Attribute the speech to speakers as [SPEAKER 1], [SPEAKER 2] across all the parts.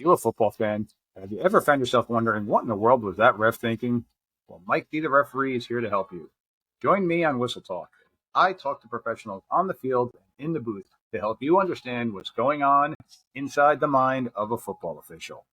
[SPEAKER 1] you a football fan? Have you ever found yourself wondering what in the world was that ref thinking? Well, Mike D, the referee, is here to help you. Join me on Whistle Talk. I talk to professionals on the field and in the booth to help you understand what's going on inside the mind of a football official.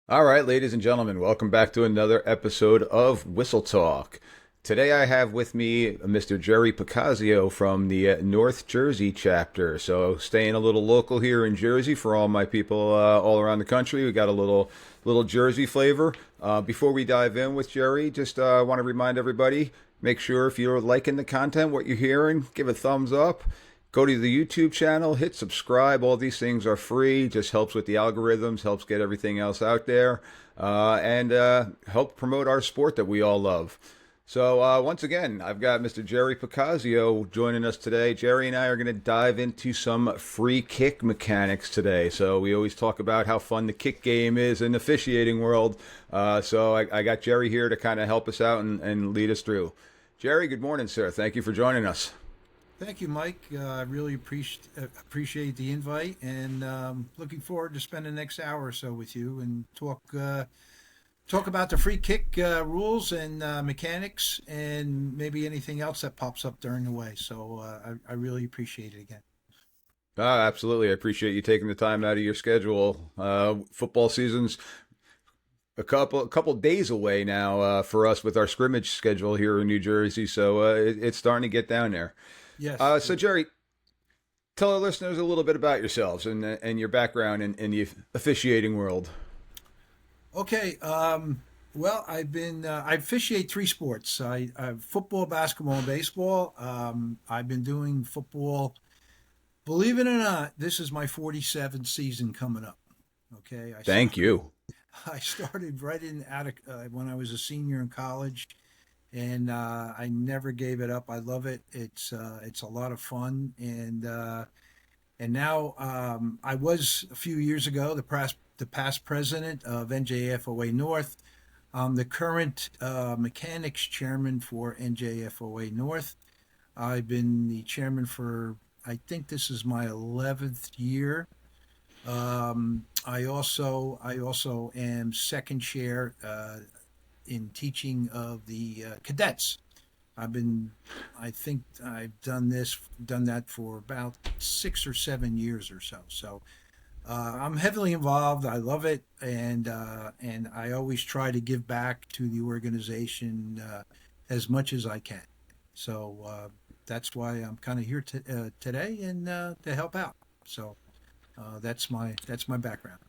[SPEAKER 2] All right, ladies and gentlemen, welcome back to another episode of Whistle Talk. Today I have with me Mr. Jerry Picazio from the North Jersey chapter. So staying a little local here in Jersey for all my people all around the country. We got a little Jersey flavor. Before we dive in with Jerry, just want to remind everybody, make sure if you're liking the content, what you're hearing, give a thumbs up. Go to the YouTube channel, hit subscribe. All these things are free. Just helps with the algorithms, helps get everything else out there, and help promote our sport that we all love. So once again, I've got Mr. Jerry Picazio joining us today. Jerry and I are going to dive into some free kick mechanics today. So we always talk about how fun the kick game is in the officiating world. So I got Jerry here to kind of help us out and lead us through. Jerry, good morning, sir. Thank you for joining us.
[SPEAKER 3] Thank you, Mike. I really appreciate the invite, and looking forward to spending the next hour or so with you and talk about the free kick rules and mechanics, and maybe anything else that pops up during the way. So I really appreciate it again.
[SPEAKER 2] Absolutely. I appreciate you taking the time out of your schedule. Football season's a couple days away now for us with our scrimmage schedule here in New Jersey, so it's starting to get down there.
[SPEAKER 3] Yes.
[SPEAKER 2] So Jerry, tell our listeners a little bit about yourselves and your background in the officiating world.
[SPEAKER 3] Okay. Well, I officiate three sports. I football, basketball, and baseball. I've been doing football. Believe it or not, this is my 47th season coming up. Okay.
[SPEAKER 2] Thank you.
[SPEAKER 3] I started right when I was a senior in college, and I never gave it up. I love it. It's a lot of fun, and now I was a few years ago the past president of NJFOA North. I'm the current mechanics chairman for NJFOA North. I've been the chairman for, I think this is my 11th year. I also am second chair in teaching of the cadets. I think I've done that for about 6 or 7 years or so. So I'm heavily involved. I love it, and I always try to give back to the organization as much as I can. So that's why I'm kind of here today and to help out. So that's my background.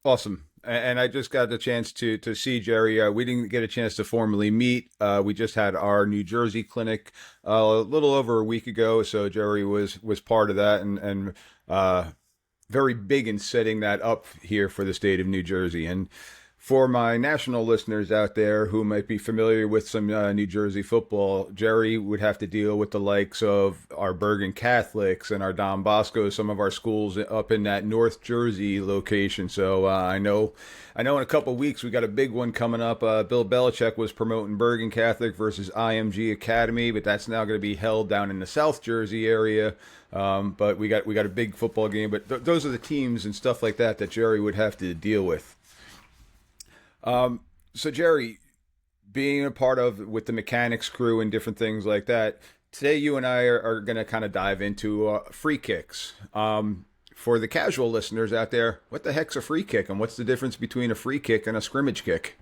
[SPEAKER 2] Awesome. And I just got the chance to see Jerry. We didn't get a chance to formally meet. We just had our New Jersey clinic a little over a week ago. So Jerry was part of that and very big in setting that up here for the state of New Jersey. And for my national listeners out there who might be familiar with some New Jersey football, Jerry would have to deal with the likes of our Bergen Catholics and our Don Bosco, some of our schools up in that North Jersey location. So I know in a couple of weeks we got a big one coming up. Bill Belichick was promoting Bergen Catholic versus IMG Academy, but that's now going to be held down in the South Jersey area. But we got a big football game. But those are the teams and stuff like that Jerry would have to deal with. So Jerry, being a part of with the mechanics crew and different things like that, today you and I are going to kind of dive into free kicks. For the casual listeners out there, what the heck's a free kick, and what's the difference between a free kick and a scrimmage kick?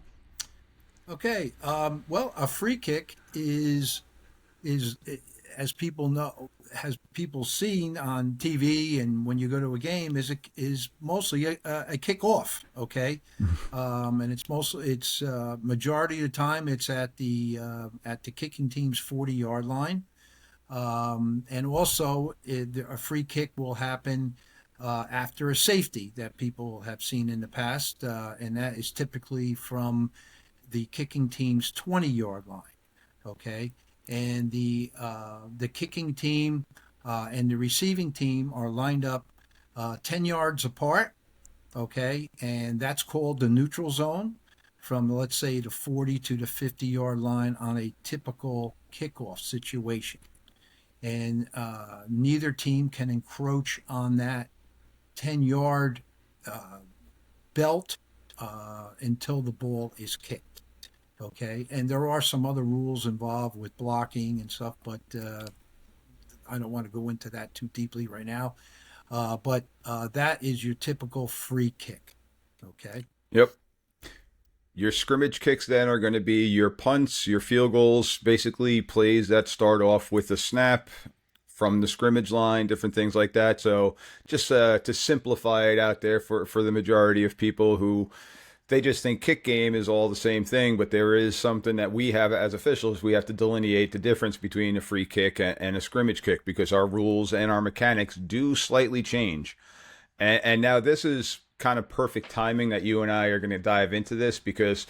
[SPEAKER 3] Okay. Well, a free kick is as people know, has people seen on TV and when you go to a game, is mostly a kickoff. Okay, and it's majority of the time it's at the kicking team's 40-yard line, and also a free kick will happen after a safety that people have seen in the past, and that is typically from the kicking team's 20-yard line. Okay. And the kicking team and the receiving team are lined up 10 yards apart, okay? And that's called the neutral zone from, let's say, the 40 to the 50-yard line on a typical kickoff situation, and neither team can encroach on that 10-yard belt until the ball is kicked. Okay, and there are some other rules involved with blocking and stuff, but I don't want to go into that too deeply right now. But that is your typical free kick. Okay.
[SPEAKER 2] Yep. Your scrimmage kicks then are going to be your punts, your field goals, basically plays that start off with a snap from the scrimmage line, different things like that. So just to simplify it out there for the majority of people who they just think kick game is all the same thing, but there is something that we have as officials. We have to delineate the difference between a free kick and a scrimmage kick because our rules and our mechanics do slightly change. And now this is kind of perfect timing that you and I are going to dive into this because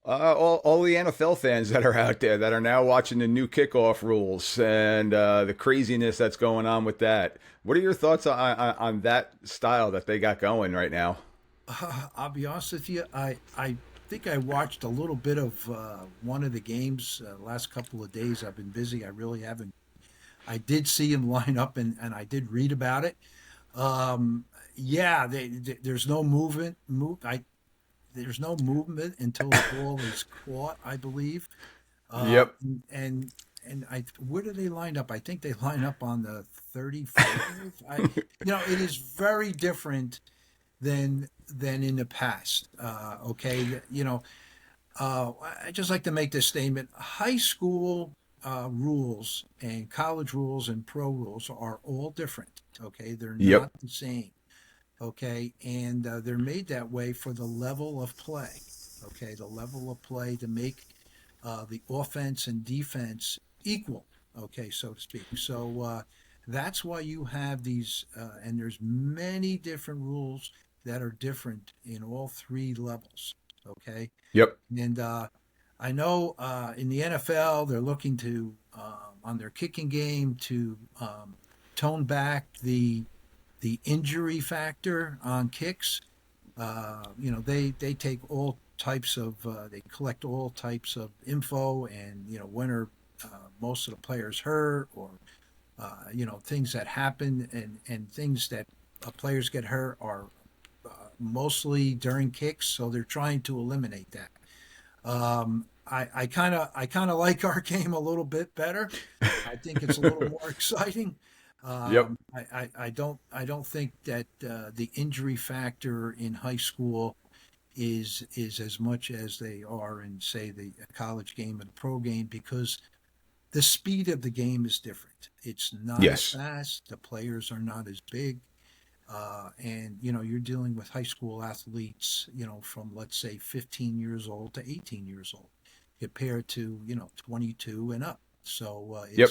[SPEAKER 2] all the NFL fans that are out there that are now watching the new kickoff rules and the craziness that's going on with that. What are your thoughts on that style that they got going right now?
[SPEAKER 3] I'll be honest with you. I think I watched a little bit of one of the games last couple of days. I've been busy. I really haven't. I did see him line up and I did read about it. Yeah, there's no movement. There's no movement until the ball is caught, I believe.
[SPEAKER 2] Yep.
[SPEAKER 3] And where do they line up? I think they line up on the 35. It is very different than in the past. Okay, I just like to make this statement: high school rules and college rules and pro rules are all different. Okay, they're
[SPEAKER 2] Yep.
[SPEAKER 3] not the same. Okay, and they're made that way for the level of play. Okay, the level of play to make the offense and defense equal. Okay, so to speak. So that's why you have these, and there's many different rules that are different in all three levels. Okay,
[SPEAKER 2] Yep.
[SPEAKER 3] and I know in the NFL they're looking to on their kicking game to tone back the injury factor on kicks. They take all types of they collect all types of info, and when are most of the players hurt, or things that happen, and things that players get hurt are mostly during kicks, so they're trying to eliminate that. I kind of like our game a little bit better. I think it's a little more exciting.
[SPEAKER 2] Yep.
[SPEAKER 3] I don't think that the injury factor in high school is as much as they are in, say, the college game and the pro game, because the speed of the game is different. It's not as
[SPEAKER 2] Yes.
[SPEAKER 3] fast. The players are not as big. And you're dealing with high school athletes, from, let's say, 15 years old to 18 years old, compared to 22 and up. So
[SPEAKER 2] Yep.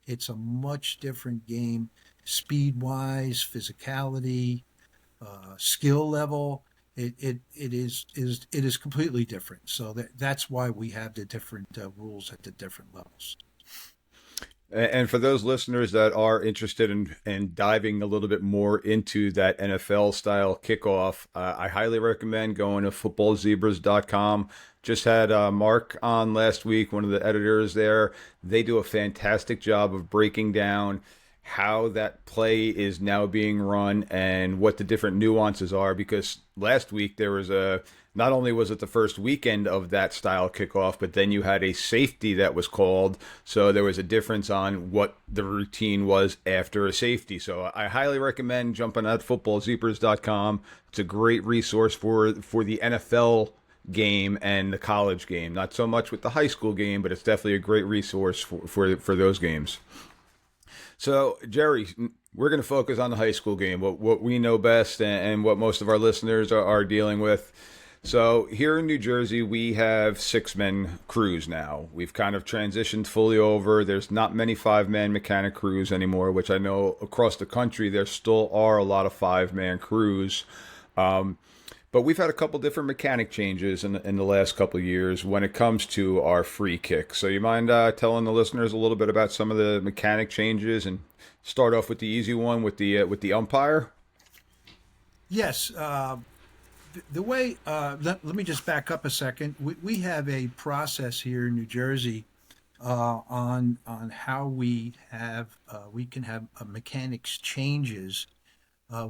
[SPEAKER 3] it's a much different game, speed wise, physicality, skill level. It is completely different. So that's why we have the different rules at the different levels.
[SPEAKER 2] And for those listeners that are interested in diving a little bit more into that NFL style kickoff, I highly recommend going to footballzebras.com. Just had Mark on last week, one of the editors there. They do a fantastic job of breaking down how that play is now being run and what the different nuances are, because last week there was not only was it the first weekend of that style kickoff, but then you had a safety that was called, so there was a difference on what the routine was after a safety. So I highly recommend jumping at footballzebras.com. It's a great resource for the NFL game and the college game, not so much with the high school game, but it's definitely a great resource for those games. So, Jerry, we're going to focus on the high school game, what we know best and what most of our listeners are dealing with. So, here in New Jersey, we have 6-man crews now. We've kind of transitioned fully over. There's not many 5-man mechanic crews anymore, which I know across the country there still are a lot of 5-man crews. But we've had a couple different mechanic changes in the last couple of years when it comes to our free kick. So you mind telling the listeners a little bit about some of the mechanic changes, and start off with the easy one with the umpire?
[SPEAKER 3] Yes. The way, let me just back up a second. We have a process here in New Jersey on how we can have mechanics changes.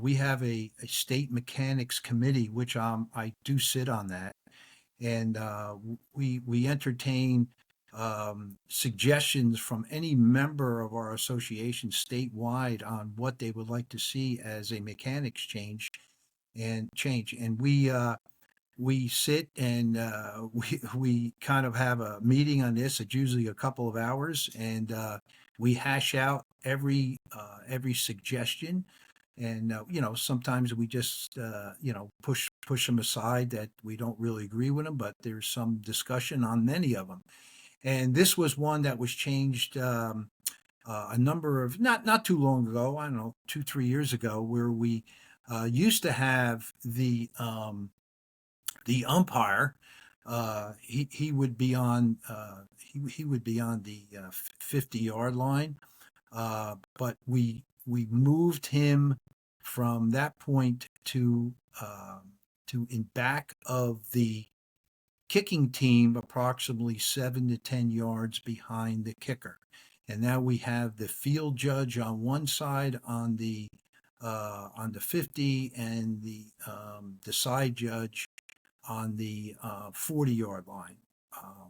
[SPEAKER 3] We have a state mechanics committee, which I do sit on that, and we entertain suggestions from any member of our association statewide on what they would like to see as a mechanics change. And we sit and we kind of have a meeting on this. It's usually a couple of hours, and we hash out every suggestion. And sometimes we just push them aside that we don't really agree with them, but there's some discussion on many of them. And this was one that was changed a number of not too long ago. I don't know, 2-3 years ago, where we used to have the umpire. He would be on he would be on the 50-yard line, but we moved him from that point to in back of the kicking team, approximately 7 to 10 yards behind the kicker. And now we have the field judge on one side on the 50, and the side judge on the 40-yard line,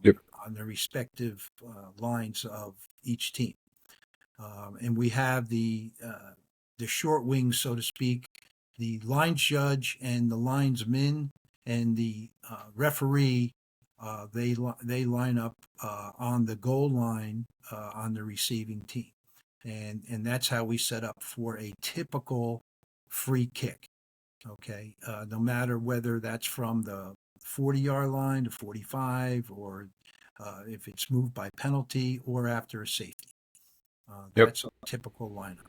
[SPEAKER 2] Yep.
[SPEAKER 3] on the respective lines of each team. And we have the short wings, so to speak, the line judge and the linesman and the referee. They line up on the goal line on the receiving team, and that's how we set up for a typical free kick. Okay, no matter whether that's from the 40-yard line to 45, or if it's moved by penalty or after a safety.
[SPEAKER 2] Yep.
[SPEAKER 3] That's a typical lineup.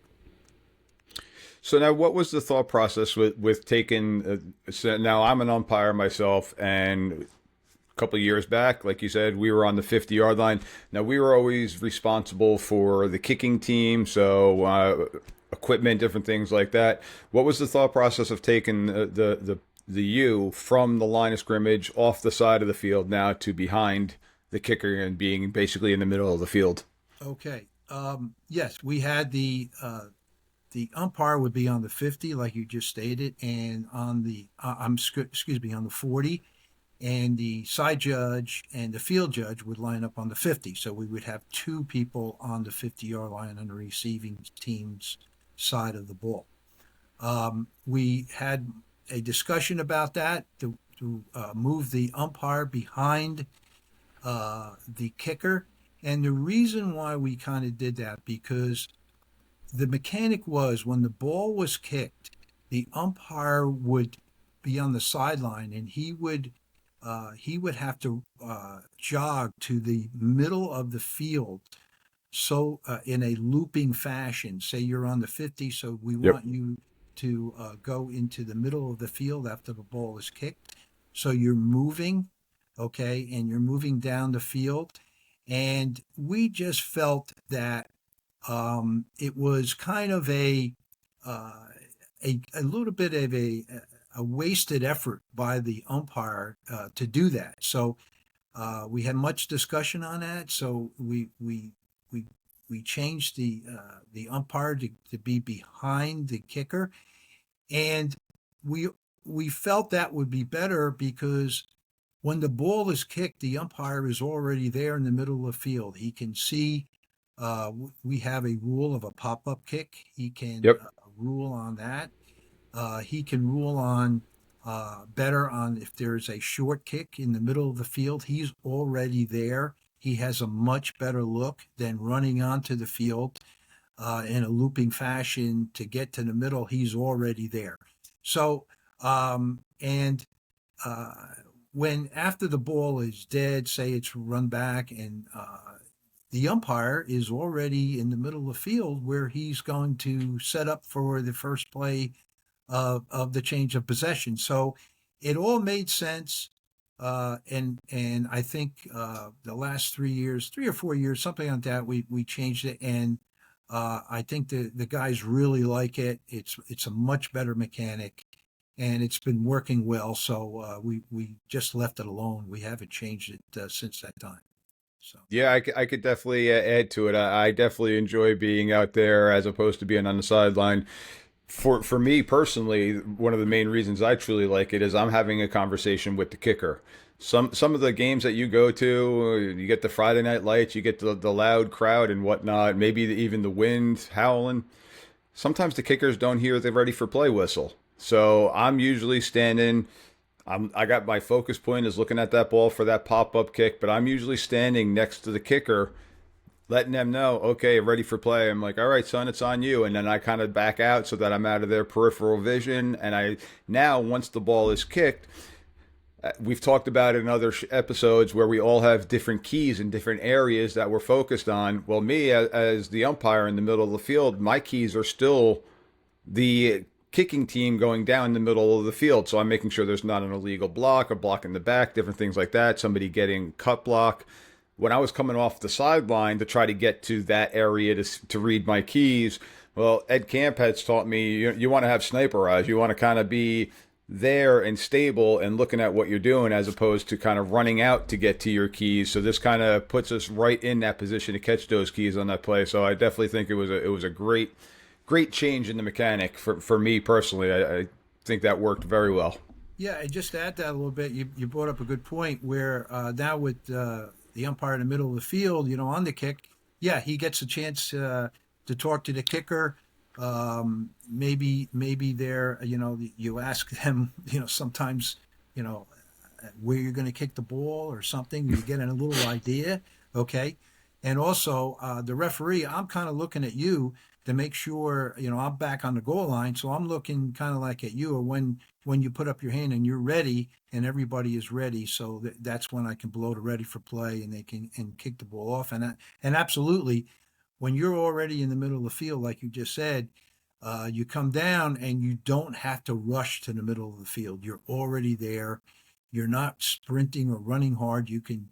[SPEAKER 2] So now, what was the thought process with taking? So now I'm an umpire myself, and a couple of years back, like you said, we were on the 50-yard line. Now we were always responsible for the kicking team, so equipment, different things like that. What was the thought process of taking the U from the line of scrimmage off the side of the field now to behind the kicker and being basically in the middle of the field?
[SPEAKER 3] Okay. Yes, we had the umpire would be on the 50, like you just stated, and on the excuse me, on the 40, and the side judge and the field judge would line up on the 50. So we would have two people on the 50-yard line on the receiving team's side of the ball. We had a discussion about that to move the umpire behind the kicker. And the reason why we kind of did that, because the mechanic was, when the ball was kicked, the umpire would be on the sideline, and he would have to jog to the middle of the field, so in a looping fashion. Say you're on the 50, so we
[SPEAKER 2] Yep.
[SPEAKER 3] want you to go into the middle of the field after the ball is kicked. So you're moving, okay, and you're moving down the field. And we just felt that it was kind of uh, a little bit of a wasted effort by the umpire to do that. So we had much discussion on that. So we changed the umpire to be behind the kicker, and we we felt that would be better because when the ball is kicked, the umpire is already there in the middle of the field. He can see. We have a rule of a pop-up kick. He can
[SPEAKER 2] Yep.
[SPEAKER 3] rule on that. He can rule on better on if there's a short kick in the middle of the field. He's already there. He has a much better look than running onto the field in a looping fashion to get to the middle. He's already there. So, and uh, when after the ball is dead, say it's run back, and the umpire is already in the middle of the field where he's going to set up for the first play of the change of possession. So it all made sense. And I think the last 3 years, 3 or 4 years, something like that, we changed it, and I think the guys really like it. It's a much better mechanic, and it's been working well. So we just left it alone. We haven't changed it since that time. So
[SPEAKER 2] Yeah, I could definitely add to it. I definitely enjoy being out there as opposed to being on the sideline. For me personally, one of the main reasons I truly like it is I'm having a conversation with the kicker. Some of the games that you go to, you get the Friday night lights, you get the loud crowd and whatnot, maybe even the wind howling. Sometimes the kickers don't hear the ready for play whistle. So I'm usually standing. I got my focus point is looking at that ball for that pop up kick, but I'm usually standing next to the kicker, letting them know, okay, ready for play. I'm like, all right, son, it's on you, and then I kind of back out so that I'm out of their peripheral vision. And I now once the ball is kicked, we've talked about it in other episodes where we all have different keys in different areas that we're focused on. Well, me as the umpire in the middle of the field, my keys are still the kicking team going down the middle of the field. So I'm making sure there's not an illegal block, a block in the back, different things like that, somebody getting cut block. When I was coming off the sideline to try to get to that area to read my keys, well, Ed Camp has taught me you want to have sniper eyes. You want to kind of be there and stable and looking at what you're doing as opposed to kind of running out to get to your keys. So this kind of puts us right in that position to catch those keys on that play. So I definitely think it was a great change in the mechanic for me personally. I think that worked very well.
[SPEAKER 3] yeah, and just to add that a little bit, you brought up a good point where now with the umpire in the middle of the field, on the kick, yeah, he gets a chance to talk to the kicker. Maybe there, you ask them, sometimes, you know, where you're going to kick the ball or something. You get a little idea, okay? And also, the referee, I'm kind of looking at you to make sure, I'm back on the goal line. So I'm looking kind of like at you, or when you put up your hand and you're ready and everybody is ready. So that's when I can blow the ready for play and they can and kick the ball off. And absolutely, when you're already in the middle of the field, like you just said, you come down and you don't have to rush to the middle of the field. You're already there. You're not sprinting or running hard. You can.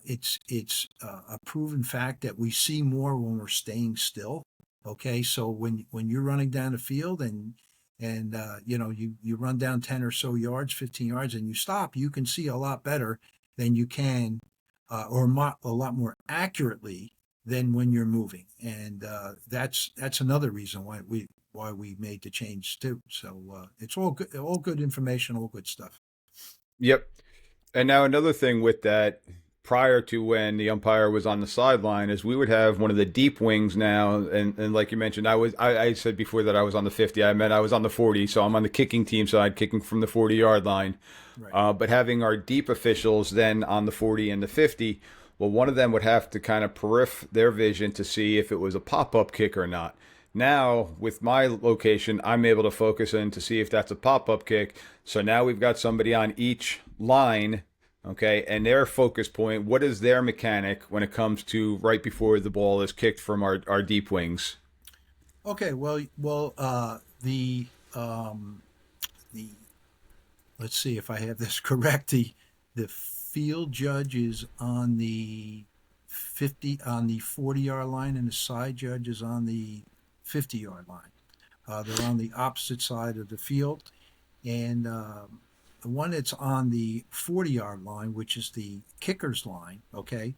[SPEAKER 3] It's a proven fact that we see more when we're staying still. Okay, so when you're running down the field and you run down 10 or so yards, 15 yards, and you stop, you can see a lot better than you can, a lot more accurately than when you're moving. And that's another reason why we made the change too. So it's all good information, all good stuff.
[SPEAKER 2] Yep. And now another thing with that, prior to when the umpire was on the sideline, is we would have one of the deep wings now, and like you mentioned, I said before that I was on the 50. I meant I was on the 40, so I'm on the kicking team side, kicking from the 40-yard line.
[SPEAKER 3] Right.
[SPEAKER 2] But having our deep officials then on the 40 and the 50, well, one of them would have to kind of peripher their vision to see if it was a pop-up kick or not. Now, with my location, I'm able to focus in to see if that's a pop-up kick. So now we've got somebody on each line, okay, and their focus point, what is their mechanic when it comes to right before the ball is kicked from our deep wings?
[SPEAKER 3] Okay. The let's see if I have this correct. The field judge is on the 40-yard line, and the side judge is on the 50-yard line. They're on the opposite side of the field, and the one that's on the 40-yard line, which is the kicker's line, okay,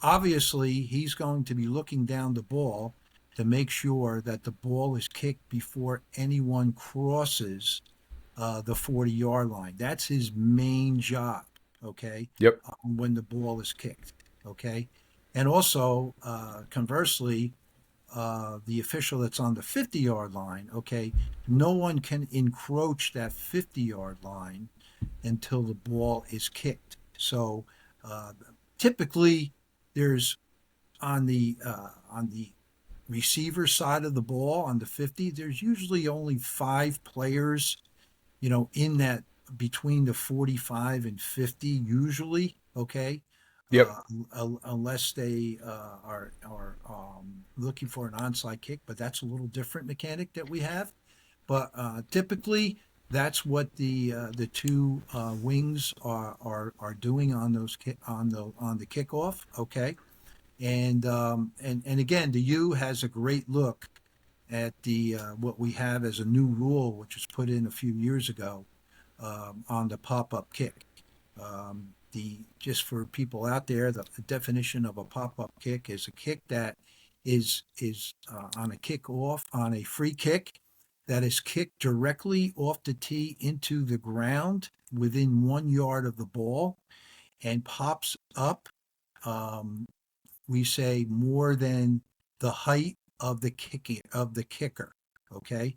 [SPEAKER 3] obviously he's going to be looking down the ball to make sure that the ball is kicked before anyone crosses the 40-yard line. That's his main job, okay,
[SPEAKER 2] Yep.
[SPEAKER 3] when the ball is kicked, okay. And also, conversely, the official that's on the 50-yard line, okay, no one can encroach that 50-yard line until the ball is kicked. So uh, typically, there's on the receiver side of the ball on the 50, there's usually only 5 players, in that between the 45 and 50 usually, okay,
[SPEAKER 2] Yep.
[SPEAKER 3] unless they are looking for an onside kick, but that's a little different mechanic that we have. But typically, that's what the two wings are doing on the kickoff. Okay, and again, the U has a great look at the what we have as a new rule, which was put in a few years ago on the pop-up kick. just for people out there, the definition of a pop-up kick is a kick that is on a kickoff, on a free kick that is kicked directly off the tee into the ground within 1 yard of the ball and pops up. We say more than the height of the kicker. Okay,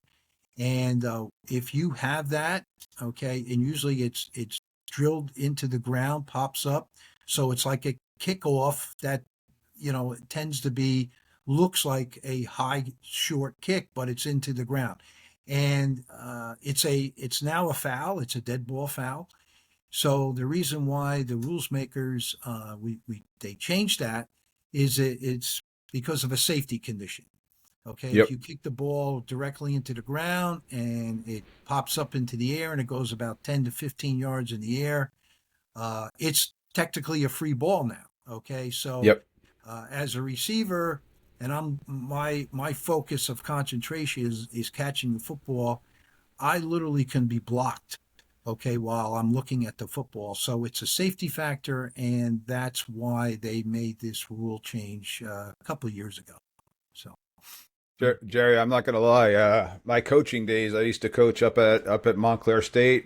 [SPEAKER 3] and if you have that, okay, and usually it's drilled into the ground, pops up, so it's like a kickoff that it tends to be looks like a high short kick, but it's into the ground, and it's now a foul. It's a dead ball foul. So the reason why the rules makers they changed that is it's because of a safety condition. Okay, if
[SPEAKER 2] Yep.
[SPEAKER 3] you kick the ball directly into the ground and it pops up into the air and it goes about 10 to 15 yards in the air, it's technically a free ball now. Okay, so
[SPEAKER 2] Yep.
[SPEAKER 3] as a receiver, and my focus of concentration is catching the football. I literally can be blocked, okay, while I'm looking at the football. So it's a safety factor, and that's why they made this rule change a couple of years ago. So.
[SPEAKER 2] Jerry, I'm not gonna lie. My coaching days, I used to coach up at Montclair State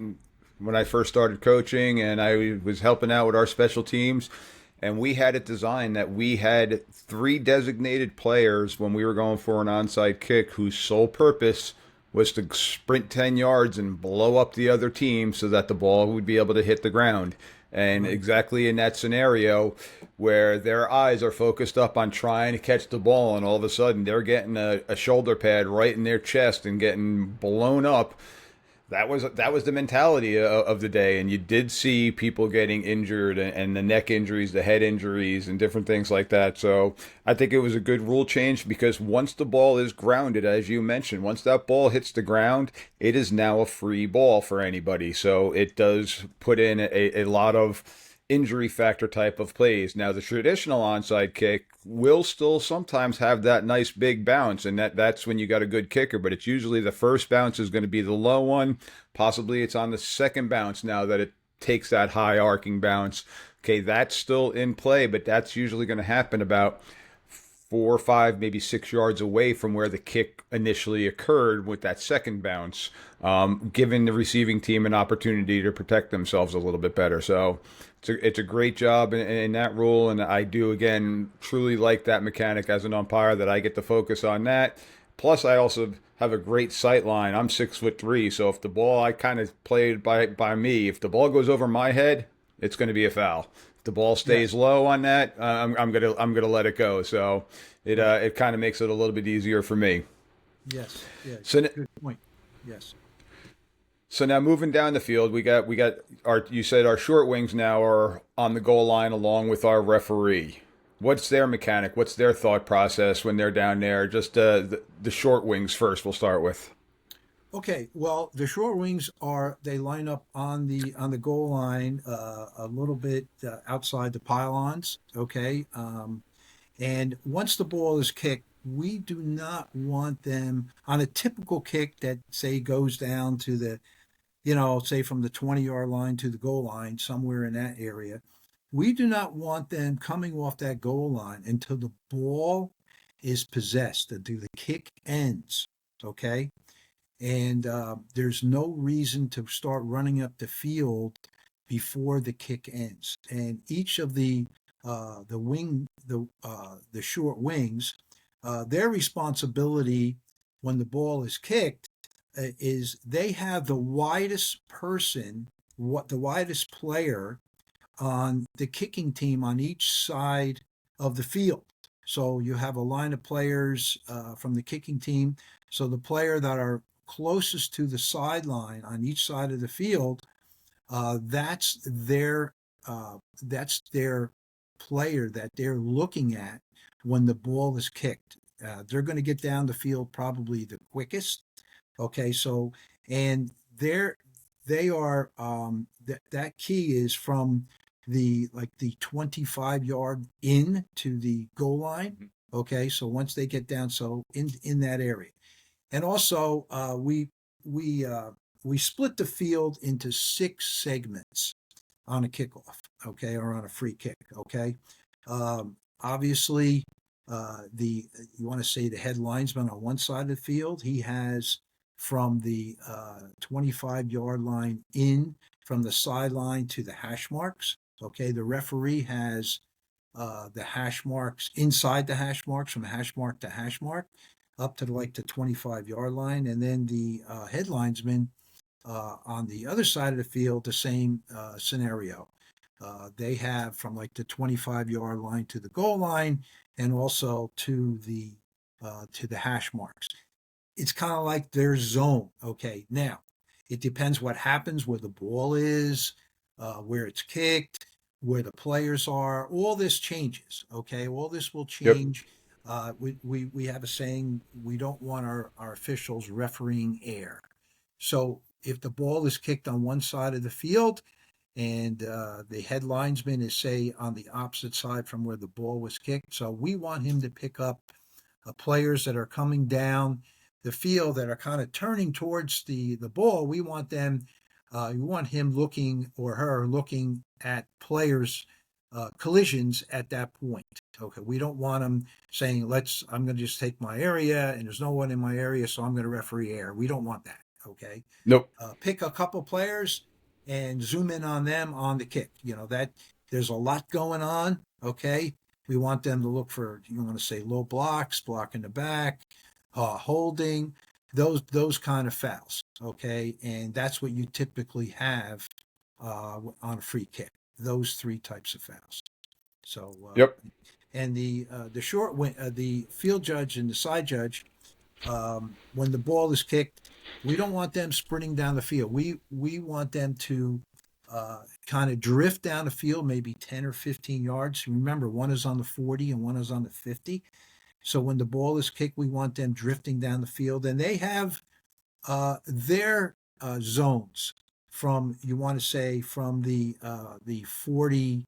[SPEAKER 2] when I first started coaching, and I was helping out with our special teams. And we had it designed that we had three designated players when we were going for an onside kick whose sole purpose was to sprint 10 yards and blow up the other team so that the ball would be able to hit the ground. And
[SPEAKER 3] Right.
[SPEAKER 2] exactly in that scenario where their eyes are focused up on trying to catch the ball, and all of a sudden they're getting a shoulder pad right in their chest and getting blown up. That was the mentality of the day, and you did see people getting injured, and the neck injuries, the head injuries, and different things like that. So I think it was a good rule change because once the ball is grounded, as you mentioned, once that ball hits the ground, it is now a free ball for anybody. So it does put in a lot of injury factor type of plays. Now, the traditional onside kick will still sometimes have that nice big bounce, and that's when you got a good kicker, but it's usually the first bounce is going to be the low one. Possibly it's on the second bounce now that it takes that high arcing bounce. Okay, that's still in play, but that's usually going to happen about 4 or 5, maybe 6 yards away from where the kick initially occurred with that second bounce, giving the receiving team an opportunity to protect themselves a little bit better. So it's a great job in that rule, and I do, again, truly like that mechanic as an umpire that I get to focus on that. Plus, I also have a great sight line. I'm 6'3", so if the ball, I kind of played by me. If the ball goes over my head, it's going to be a foul. If the ball stays
[SPEAKER 3] Yes.
[SPEAKER 2] low on that, I'm gonna let it go. So it kind of makes it a little bit easier for me.
[SPEAKER 3] Yes. Yeah.
[SPEAKER 2] So
[SPEAKER 3] Good point. Yes.
[SPEAKER 2] So now moving down the field, we got our, you said our short wings now are on the goal line along with our referee. What's their mechanic? What's their thought process when they're down there? Just the short wings first. We'll start with.
[SPEAKER 3] Okay. Well, the short wings they line up on the goal line a little bit outside the pylons. Okay. And once the ball is kicked, we do not want them on a typical kick that say goes down to say from the 20-yard line to the goal line, somewhere in that area. We do not want them coming off that goal line until the ball is possessed, until the kick ends. Okay. And there's no reason to start running up the field before the kick ends. And each of the short wings, their responsibility when the ball is kicked is they have the widest person, what the widest player on the kicking team on each side of the field. So you have a line of players from the kicking team. So the player that are closest to the sideline on each side of the field, that's their player that they're looking at when the ball is kicked. They're going to get down the field probably the quickest. Okay, so and they are that key is from the 25-yard in to the goal line. Okay, so once they get down, so in that area, and also we we split the field into 6 segments on a kickoff, okay, or on a free kick, okay. Obviously, the you want to say the head linesman on one side of the field, he has from the 25-yard line in from the sideline to the hash marks. Okay, the referee has the hash marks inside the hash marks from hash mark to hash mark up to like the 25-yard line, and then the head linesman on the other side of the field, the same scenario. They have from like the 25-yard line to the goal line, and also to the hash marks. It's kind of like their zone. Okay, now it depends what happens, where the ball is, where it's kicked, where the players are. All this changes. Okay, all this will
[SPEAKER 2] Yep.
[SPEAKER 3] change. We have a saying: we don't want our officials refereeing air. So if the ball is kicked on one side of the field and the head linesman is, say, on the opposite side from where the ball was kicked, so we want him to pick up players that are coming down the field that are kind of turning towards the ball. We want them, you want him looking or her looking at players' collisions at that point. Okay, we don't want them saying, I'm going to just take my area and there's no one in my area, so I'm going to referee air. We don't want that. Okay,
[SPEAKER 2] Nope.
[SPEAKER 3] pick a couple players and zoom in on them on the kick. That there's a lot going on. Okay, we want them to look for, you want to say, low blocks, block in the back, holding, those kind of fouls. Okay, and that's what you typically have on a free kick. Those three types of fouls. So
[SPEAKER 2] Yep.
[SPEAKER 3] and the the field judge and the side judge, when the ball is kicked, we don't want them sprinting down the field. We want them to kind of drift down the field, maybe 10 or 15 yards. Remember, one is on the 40 and one is on the 50. So when the ball is kicked, we want them drifting down the field, and they have their zones from, you want to say, from the 40,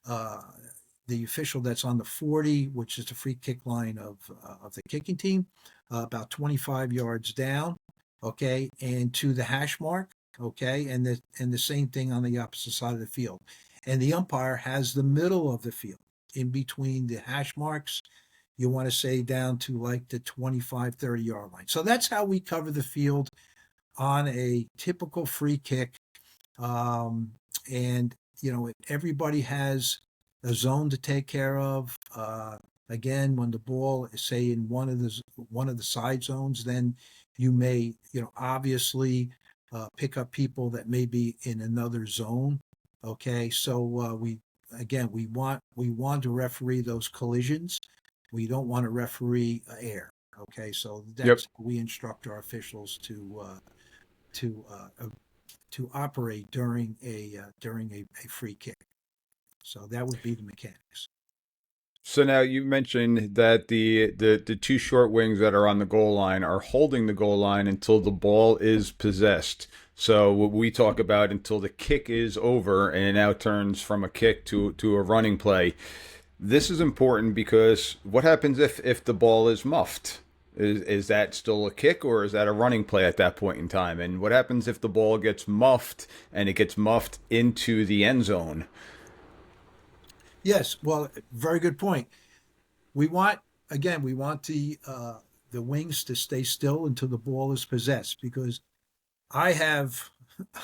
[SPEAKER 3] the official that's on the 40, which is the free kick line of the kicking team, about 25 yards down, okay, and to the hash mark, okay, and the same thing on the opposite side of the field. And the umpire has the middle of the field in between the hash marks. You want to say down to like the 25, 30-yard line. So that's how we cover the field on a typical free kick. And, everybody has a zone to take care of. Again, when the ball is, say, in one of the side zones, then you may, obviously pick up people that may be in another zone. Okay, so we want to referee those collisions. We don't want to referee air. Okay, so
[SPEAKER 2] Yep.
[SPEAKER 3] that's we instruct our officials to operate during a free kick. So that would be the mechanics.
[SPEAKER 2] So now you mentioned that the two short wings that are on the goal line are holding the goal line until the ball is possessed. So what we talk about until the kick is over and it now turns from a kick to a running play. This is important because what happens if the ball is muffed? Is that still a kick or is that a running play at that point in time? And what happens if the ball gets muffed and it gets muffed into the end zone?
[SPEAKER 3] Yes, well, very good point. We want the wings to stay still until the ball is possessed, because I have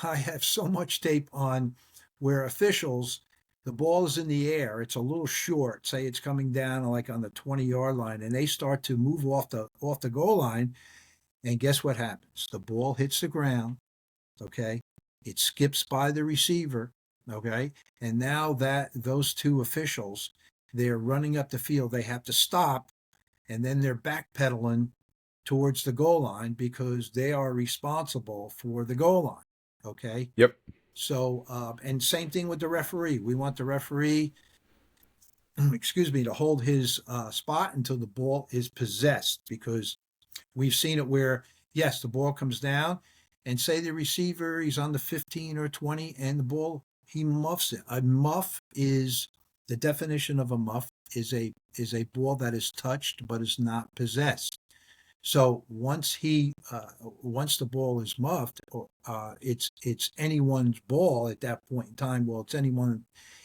[SPEAKER 3] I have so much tape on where officials, the ball is in the air, it's a little short, say it's coming down like on the 20-yard line, and they start to move off the goal line, and guess what happens? The ball hits the ground, okay? It skips by the receiver, okay? And now that those two officials, they're running up the field, they have to stop, and then they're backpedaling towards the goal line because they are responsible for the goal line, okay?
[SPEAKER 2] Yep.
[SPEAKER 3] So, and same thing with the referee. We want the referee, excuse me, to hold his spot until the ball is possessed, because we've seen it where, yes, the ball comes down, and say the receiver, he's on the 15 or 20, and the ball, he muffs it. A muff is, the definition of a muff is a ball that is touched but is not possessed. So once once the ball is muffed, it's anyone's ball at that point in time. Well,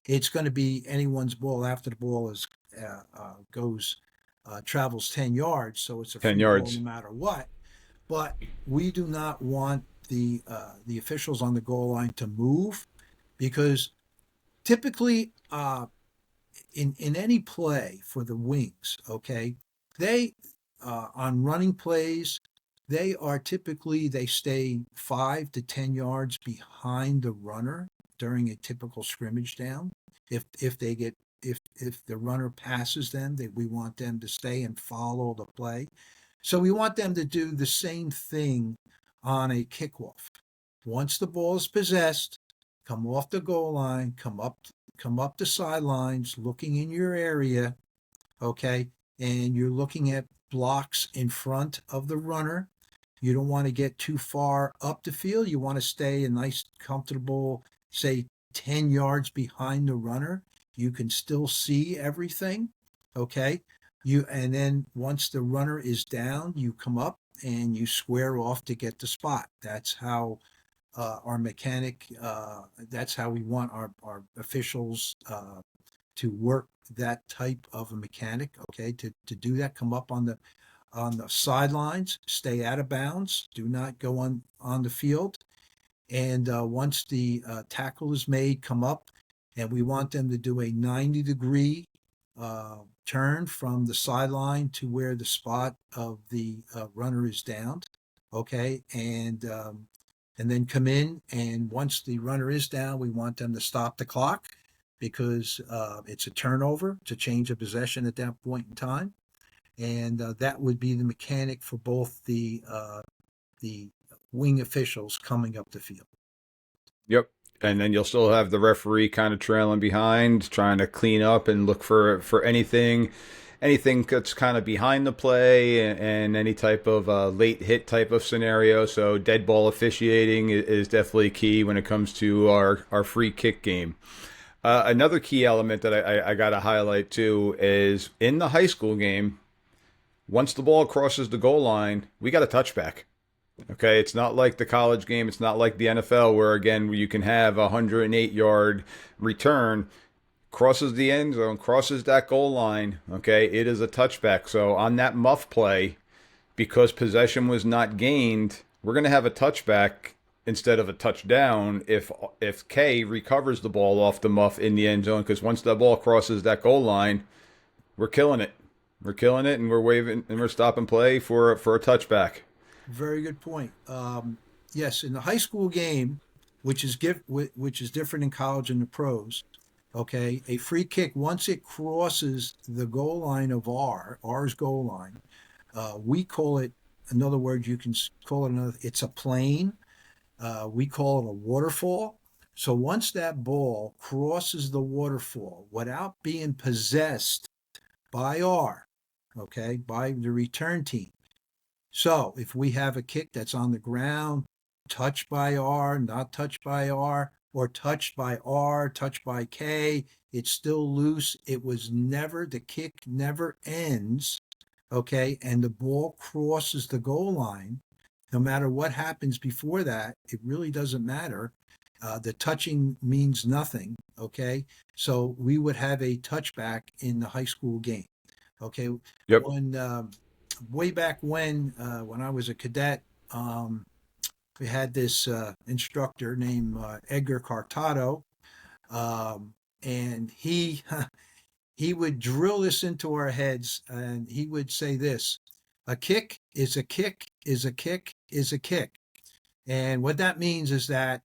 [SPEAKER 3] it's going to be anyone's ball after the ball is goes travels 10 yards. So it's a
[SPEAKER 2] 10
[SPEAKER 3] free ball no
[SPEAKER 2] yards.
[SPEAKER 3] matter what. But we do not want the officials on the goal line to move, because typically in any play for the Wings, okay, they on running plays, they stay 5 to 10 yards behind the runner during a typical scrimmage down. If they get if the runner passes them, we want them to stay and follow the play. So we want them to do the same thing on a kickoff. Once the ball is possessed, come off the goal line, come up the sidelines, looking in your area, okay, and you're looking at blocks in front of the runner. You don't want to get too far up the field. You want to stay a nice, comfortable, say 10 yards behind the runner. You can still see everything, okay? And then once the runner is down, you come up and you square off to get the spot. That's how our mechanic, that's how we want our officials to work that type of a mechanic, okay? To do that, come up on the sidelines, stay out of bounds, do not go on the field. And once the tackle is made, come up, and we want them to do a 90-degree turn from the sideline to where the spot of the runner is down, okay? And then come in, and once the runner is down, we want them to stop the clock, because it's a turnover, it's a change of possession at that point in time. And that would be the mechanic for both the wing officials coming up the field.
[SPEAKER 2] Yep. And then you'll still have the referee kind of trailing behind, trying to clean up and look for anything that's kind of behind the play, and any type of late hit type of scenario. So dead ball officiating is definitely key when it comes to our free kick game. Another key element that I got to highlight too is in the high school game, once the ball crosses the goal line, we got a touchback. Okay, it's not like the college game. It's not like the NFL where, again, you can have a 108-yard return, crosses the end zone, crosses that goal line. Okay, it is a touchback. So on that muff play, because possession was not gained, we're going to have a touchback instead of a touchdown if K recovers the ball off the muff in the end zone, because once that ball crosses that goal line, we're killing it. We're killing it, and we're waving and we're stopping play for a touchback.
[SPEAKER 3] Very good point. Yes, in the high school game, which is different in college and the pros. Okay, a free kick, once it crosses the goal line of ours goal line, we call it another word. You can call it another. It's a plane. We call it a waterfall. So once that ball crosses the waterfall without being possessed by by the return team. So if we have a kick that's on the ground, touched by R, not touched by R, or touched by R, touched by K, it's still loose. The kick never ends, okay? And the ball crosses the goal line. No matter what happens before that, it really doesn't matter. The touching means nothing, okay? So we would have a touchback in the high school game, okay?
[SPEAKER 2] Yep.
[SPEAKER 3] Way back when I was a cadet, we had this instructor named Edgar Cartado, and he he would drill this into our heads, and he would say this: a kick is a kick is a kick is a kick. And what that means is that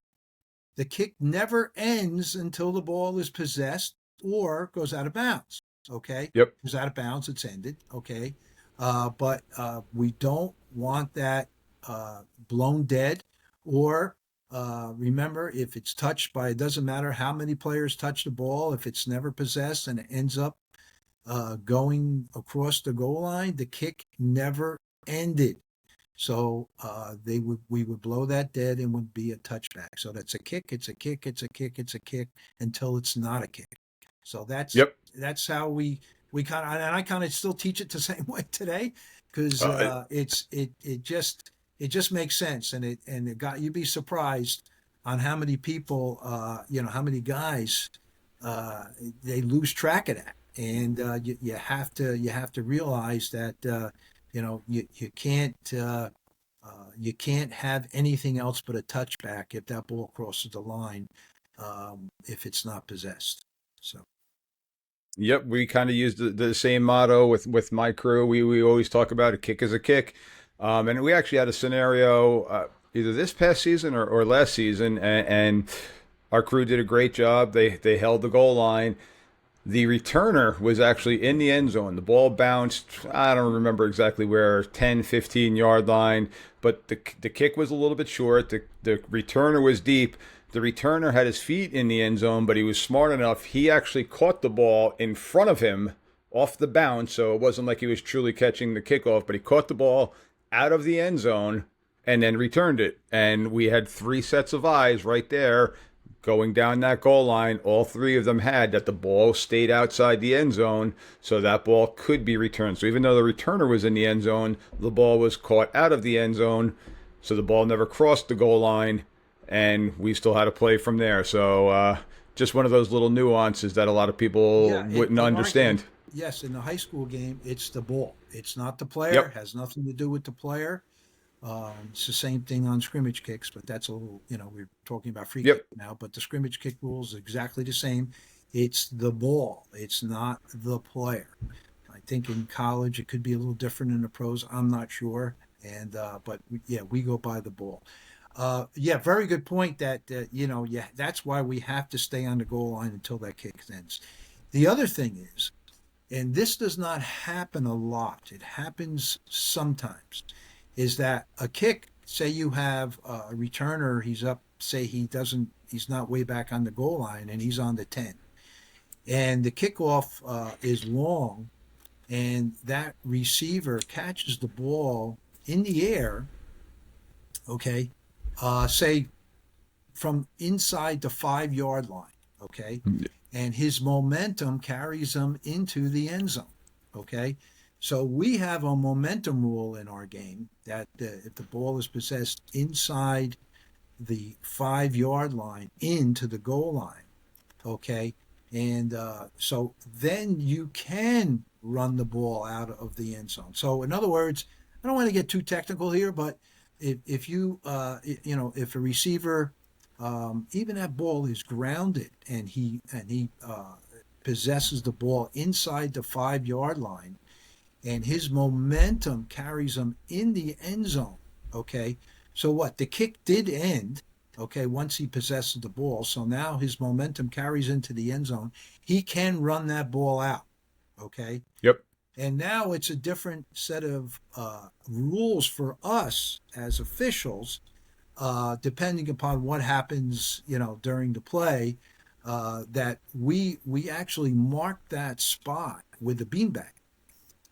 [SPEAKER 3] the kick never ends until the ball is possessed or goes out of bounds. Okay?
[SPEAKER 2] Yep.
[SPEAKER 3] Goes out of bounds, it's ended. Okay? But we don't want that blown dead. Or remember, if it's touched by, it doesn't matter how many players touch the ball, if it's never possessed and it ends up going across the goal line, the kick never ended. So we would blow that dead and would be a touchback. So that's a kick, it's a kick, it's a kick, it's a kick until it's not a kick. So that's how we kind of, and I kind of still teach it the same way today, because it just makes sense, and it got you'd be surprised on how many people, how many guys they lose track of that, and you have to realize that you can't have anything else but a touchback if that ball crosses the line, if it's not possessed. So.
[SPEAKER 2] Yep, we kind of use the same motto with my crew. We always talk about a kick is a kick. And we actually had a scenario either this past season or last season, and our crew did a great job. They held the goal line. The returner was actually in the end zone. The ball bounced, I don't remember exactly where, 10, 15-yard line, but the kick was a little bit short. The returner was deep. The returner had his feet in the end zone, but he was smart enough. He actually caught the ball in front of him off the bounce, so it wasn't like he was truly catching the kickoff, but he caught the ball out of the end zone and then returned it. And we had 3 sets of eyes right there going down that goal line. All 3 of them had that the ball stayed outside the end zone, so that ball could be returned. So even though the returner was in the end zone, the ball was caught out of the end zone, so the ball never crossed the goal line, and we still had to play from there. So just one of those little nuances that a lot of people wouldn't understand.
[SPEAKER 3] Yes, in the high school game, it's the ball. It's not the player.
[SPEAKER 2] Yep.
[SPEAKER 3] It has nothing to do with the player. It's the same thing on scrimmage kicks, but that's a little, we're talking about free kick now, but the scrimmage kick rules are exactly the same. It's the ball. It's not the player. I think in college it could be a little different in the pros. I'm not sure. But we go by the ball. Very good point that, that's why we have to stay on the goal line until that kick ends. The other thing is, and this does not happen a lot, it happens sometimes, is that a kick, say you have a returner, he's up, say he's not way back on the goal line and he's on the 10. And the kickoff is long, and that receiver catches the ball in the air, okay, say from inside the 5-yard line, okay, and his momentum carries him into the end zone, okay. So we have a momentum rule in our game that if the ball is possessed inside the 5-yard line into the goal line, okay, and so then you can run the ball out of the end zone. So in other words, I don't want to get too technical here, but if a receiver, even that ball is grounded and he possesses the ball inside the 5-yard line, and his momentum carries him in the end zone, okay? So what? The kick did end, okay, once he possesses the ball. So now his momentum carries into the end zone. He can run that ball out, okay?
[SPEAKER 2] Yep.
[SPEAKER 3] And now it's a different set of rules for us as officials, depending upon what happens, during the play, that we actually mark that spot with a beanbag.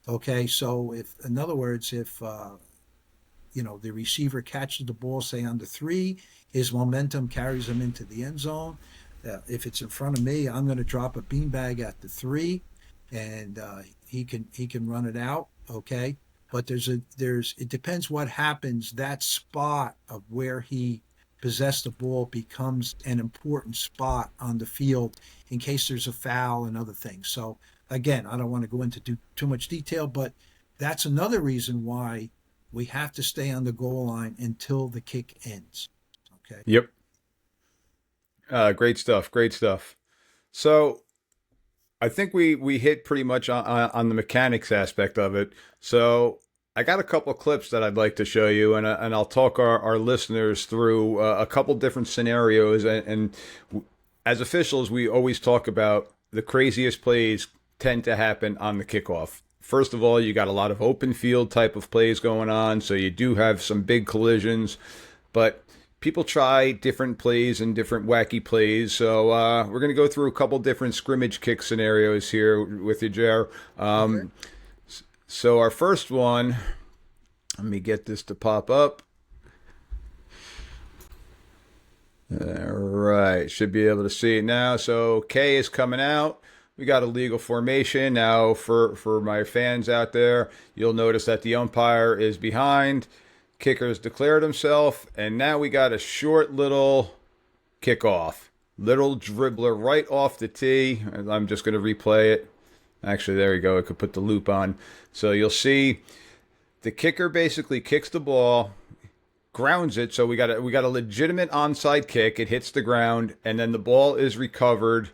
[SPEAKER 3] Okay, so if the receiver catches the ball, say on the 3, his momentum carries him into the end zone. If it's in front of me, I'm going to drop a beanbag at the 3, and he can run it out. Okay, but it depends what happens. That spot of where he possessed the ball becomes an important spot on the field in case there's a foul and other things. So again, I don't want to go into too much detail, but that's another reason why we have to stay on the goal line until the kick ends. Okay.
[SPEAKER 2] Yep. Great stuff. Great stuff. So I think we hit pretty much on the mechanics aspect of it. So I got a couple of clips that I'd like to show you, and I'll talk our listeners through a couple different scenarios. And as officials, we always talk about the craziest plays tend to happen on the kickoff. First of all, you got a lot of open field type of plays going on, so you do have some big collisions, but people try different plays and different wacky plays. So we're going to go through a couple different scrimmage kick scenarios here with you, Jer. Okay. So our first one, let me get this to pop up. All right, should be able to see it now. So K is coming out. we got a legal formation. Now, for my fans out there, you'll notice that the umpire is behind. Kicker's declared himself, and now we got a short little kickoff. Little dribbler right off the tee. I'm just going to replay it. Actually, there you go. I could put the loop on. So you'll see the kicker basically kicks the ball, grounds it. So we got a legitimate onside kick. It hits the ground, and then the ball is recovered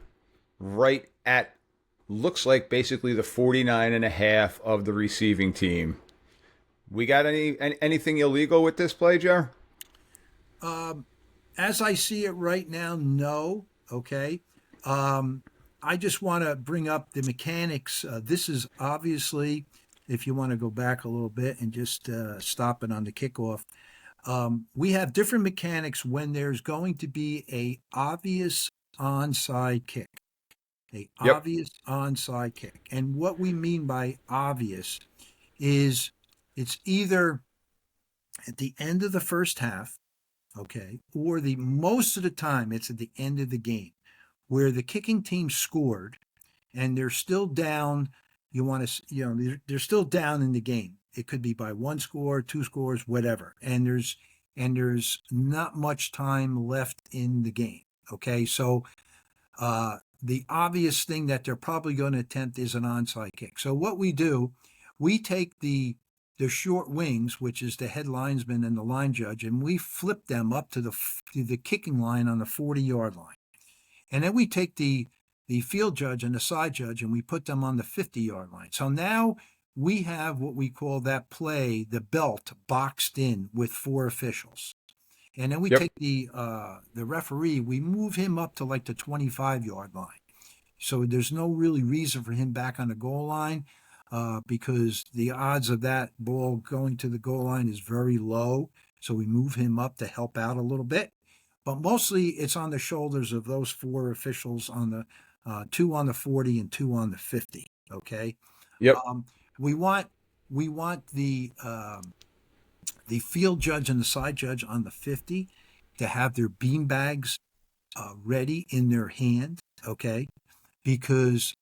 [SPEAKER 2] right at, looks like basically the 49 and a half of the receiving team. We got anything illegal with this play, Jer?
[SPEAKER 3] As I see it right now, no. Okay. I just want to bring up the mechanics. This is obviously, if you want to go back a little bit and just stop it on the kickoff, we have different mechanics when there's going to be a obvious onside kick. A
[SPEAKER 2] Yep.
[SPEAKER 3] obvious onside kick. And what we mean by obvious is it's either at the end of the first half, okay, or the most of the time it's at the end of the game where the kicking team scored and they're still down. They're still down in the game. It could be by one score, two scores, whatever. And there's not much time left in the game. Okay, so the obvious thing that they're probably going to attempt is an onside kick. So what we do, we take the short wings, which is the head linesman and the line judge, and we flip them up to the kicking line on the 40-yard line. And then we take the field judge and the side judge and we put them on the 50-yard line. So now we have what we call that play, the belt, boxed in with four officials. And then we take the referee, we move him up to like the 25-yard line. So there's no really reason for him back on the goal line because the odds of that ball going to the goal line is very low. So we move him up to help out a little bit. But mostly it's on the shoulders of those four officials on the two on the 40 and two on the 50. Okay.
[SPEAKER 2] Yep.
[SPEAKER 3] We want the field judge and the side judge on the 50 to have their bean bags ready in their hand. Okay. Because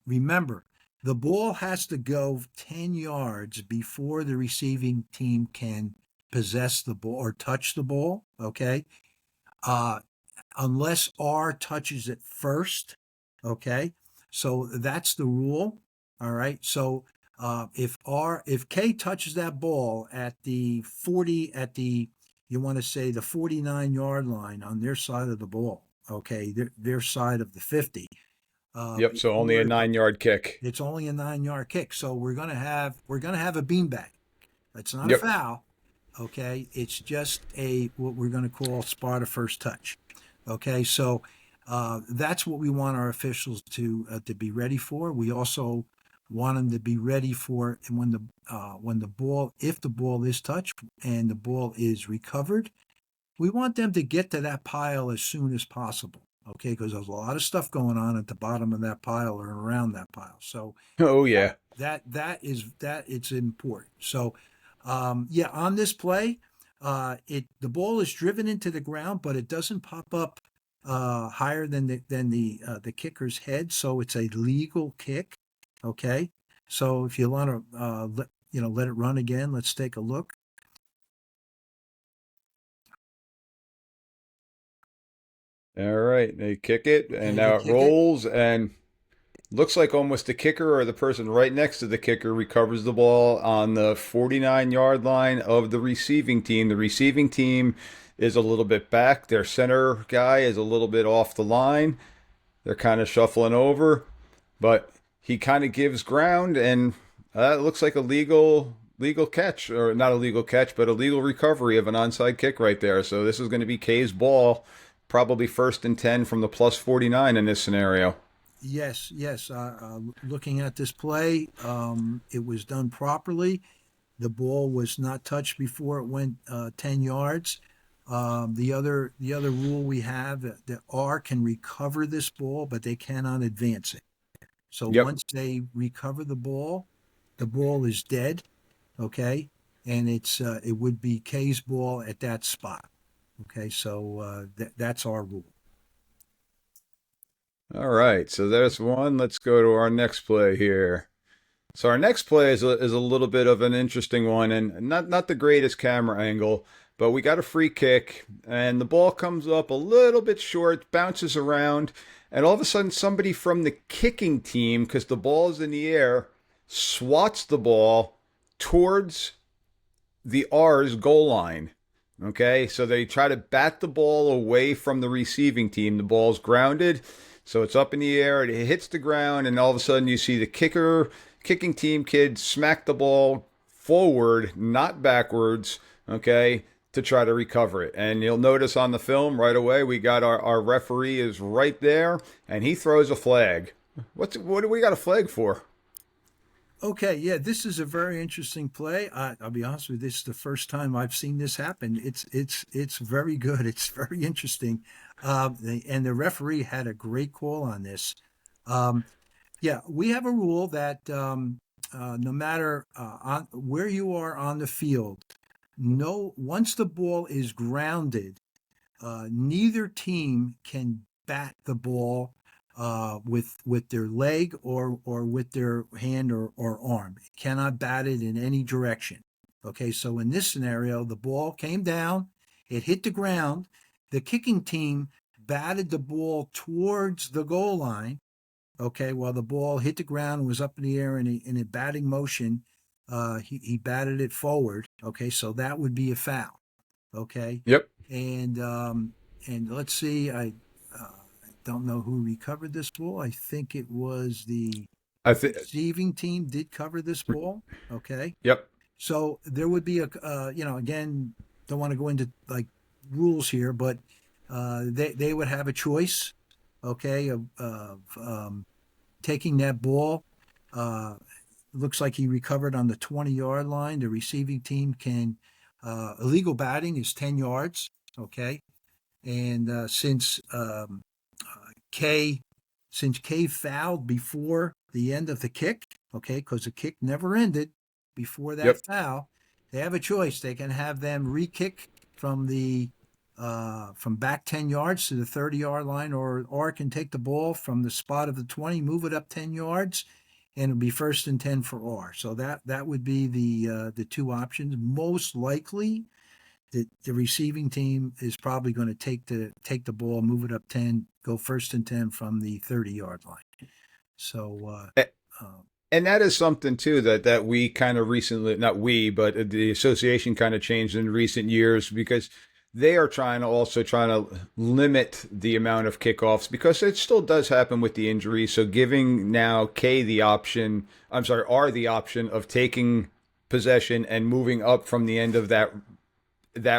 [SPEAKER 3] remember, the ball has to go 10 yards before the receiving team can possess the ball or touch the ball. Okay. Unless R touches it first. Okay. So that's the rule. All right. So if K touches that ball at the 49-yard line on their side of the ball, okay, their side of the 50.
[SPEAKER 2] Yep. So only a 9-yard kick.
[SPEAKER 3] It's only a 9-yard kick. So we're gonna have a beanbag. It's not a foul. Okay, it's just what we're going to call spot of first touch. Okay, so that's what we want our officials to be ready for. We also want them to be ready for when the ball, if the ball is touched and the ball is recovered, we want them to get to that pile as soon as possible. Okay, because there's a lot of stuff going on at the bottom of that pile or around that pile. So
[SPEAKER 2] oh yeah,
[SPEAKER 3] that it's important. So. On this play, the ball is driven into the ground, but it doesn't pop up higher than the kicker's head, so it's a legal kick. Okay, so if you want to let it run again, let's take a look.
[SPEAKER 2] All right, they kick it, and now it rolls, and looks like almost the kicker or the person right next to the kicker recovers the ball on the 49-yard line of the receiving team. The receiving team is a little bit back. Their center guy is a little bit off the line. They're kind of shuffling over, but he kind of gives ground, and it looks like a legal catch, or not a legal catch, but a legal recovery of an onside kick right there. So this is going to be K's ball, probably 1st and 10 from the plus 49 in this scenario.
[SPEAKER 3] Yes. Looking at this play, it was done properly. The ball was not touched before it went 10 yards. The other rule we have that R can recover this ball, but they cannot advance it. So once they recover the ball is dead. Okay, and it would be K's ball at that spot. Okay, so that's our rule.
[SPEAKER 2] All right, so there's one. Let's go to our next play here. So our next play is a little bit of an interesting one, and not the greatest camera angle, but we got a free kick, and the ball comes up a little bit short, bounces around, and all of a sudden somebody from the kicking team, because the ball is in the air, swats the ball towards the R's goal line. Okay, so they try to bat the ball away from the receiving team. The ball's grounded, so it's up in the air. It hits the ground, and all of a sudden you see the kicking team kid smack the ball forward, not backwards. Okay, to try to recover it. And you'll notice on the film right away, we got our referee is right there, and he throws a flag. What do we got a flag for?
[SPEAKER 3] Okay, yeah, this is a very interesting play. I'll be honest with you, this is the first time I've seen this happen. It's very good. It's very interesting, and the referee had a great call on this. Um, yeah, we have a rule that no matter on where you are on the field, no once the ball is grounded, neither team can bat the ball with their leg or with their hand or arm. It cannot bat it in any direction. Okay, so in this scenario, the ball came down, it hit the ground. The kicking team batted the ball towards the goal line. Okay, while the ball hit the ground and was up in the air in a batting motion, he batted it forward. Okay, so that would be a foul. Okay,
[SPEAKER 2] Yep.
[SPEAKER 3] and let's see, don't know who recovered this ball. I think it was the
[SPEAKER 2] I think.
[SPEAKER 3] receiving team did cover this ball. Okay,
[SPEAKER 2] Yep.
[SPEAKER 3] so there would be a again, don't want to go into like rules here, but they would have a choice. Okay, of taking that ball. Looks like he recovered on the 20-yard line. The receiving team can illegal batting is 10 yards. Okay, and K since K fouled before the end of the kick, okay, because the kick never ended before that
[SPEAKER 2] Yep.
[SPEAKER 3] foul, they have a choice. They can have them re-kick from the from back 10 yards to the 30-yard line, or can take the ball from the spot of the 20, move it up 10 yards, and it'll be first and 10 for R. So that would be the two options. Most likely, the receiving team is probably going to take the ball, move it up 10, go first and 10 from the 30-yard line. So
[SPEAKER 2] And that is something too that we kind of recently, not we, but the association kind of changed in recent years, because they are trying to limit the amount of kickoffs, because it still does happen with the injury. So giving now R the option of taking possession and moving up from the end of that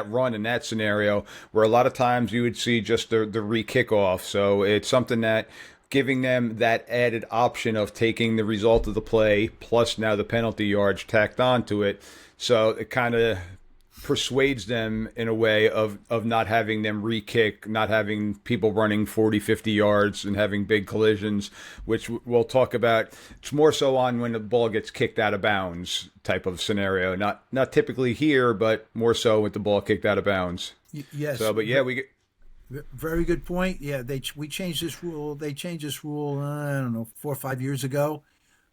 [SPEAKER 2] run in that scenario, where a lot of times you would see just the re-kickoff. So it's something that giving them that added option of taking the result of the play plus now the penalty yards tacked onto it. So it kind of persuades them in a way of not having them re-kick, not having people running 40, 50 yards and having big collisions, which we'll talk about. It's more so on when the ball gets kicked out of bounds type of scenario. Not typically here, but more so with the ball kicked out of bounds.
[SPEAKER 3] yes,
[SPEAKER 2] So, but yeah, we get.
[SPEAKER 3] very good point. Yeah, we changed this rule. They changed this rule. I don't know, 4 or 5 years ago,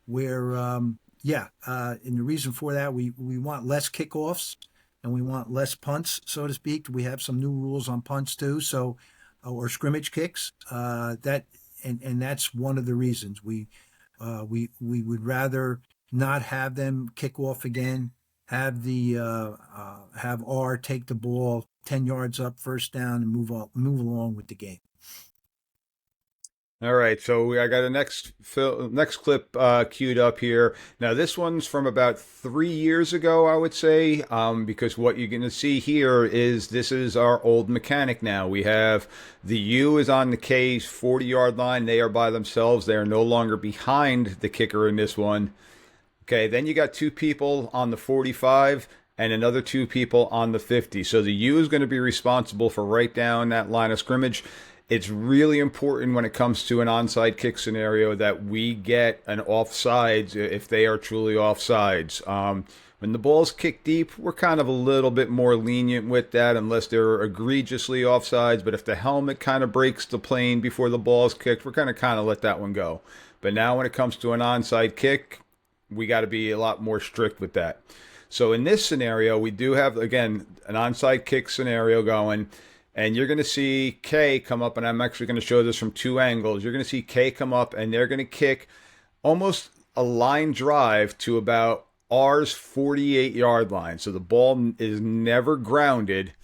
[SPEAKER 3] where and the reason for that, we want less kickoffs and we want less punts, so to speak. We have some new rules on punts too, so or scrimmage kicks. That and that's one of the reasons we would rather not have them kick off again. Have have R take the ball 10 yards up, first down, and move along with the game.
[SPEAKER 2] All right, so I got a next clip queued up here. Now this one's from about 3 years ago, I would say, because what you're going to see here is this is our old mechanic. Now we have the U is on the K's 40-yard line. They are by themselves. They are no longer behind the kicker in this one. Okay, then you got two people on the 45 and another two people on the 50. So the U is going to be responsible for right down that line of scrimmage. It's really important when it comes to an onside kick scenario that we get an offsides if they are truly offsides. When the ball's kicked deep, we're kind of a little bit more lenient with that unless they're egregiously offsides. But if the helmet kind of breaks the plane before the ball's kicked, we're going to kind of let that one go. But now when it comes to an onside kick, we got to be a lot more strict with that. So in this scenario, we do have, again, an onside kick scenario going. And you're going to see K come up, and I'm actually going to show this from two angles. You're going to see K come up, and they're going to kick almost a line drive to about R's 48-yard line. So the ball is never grounded,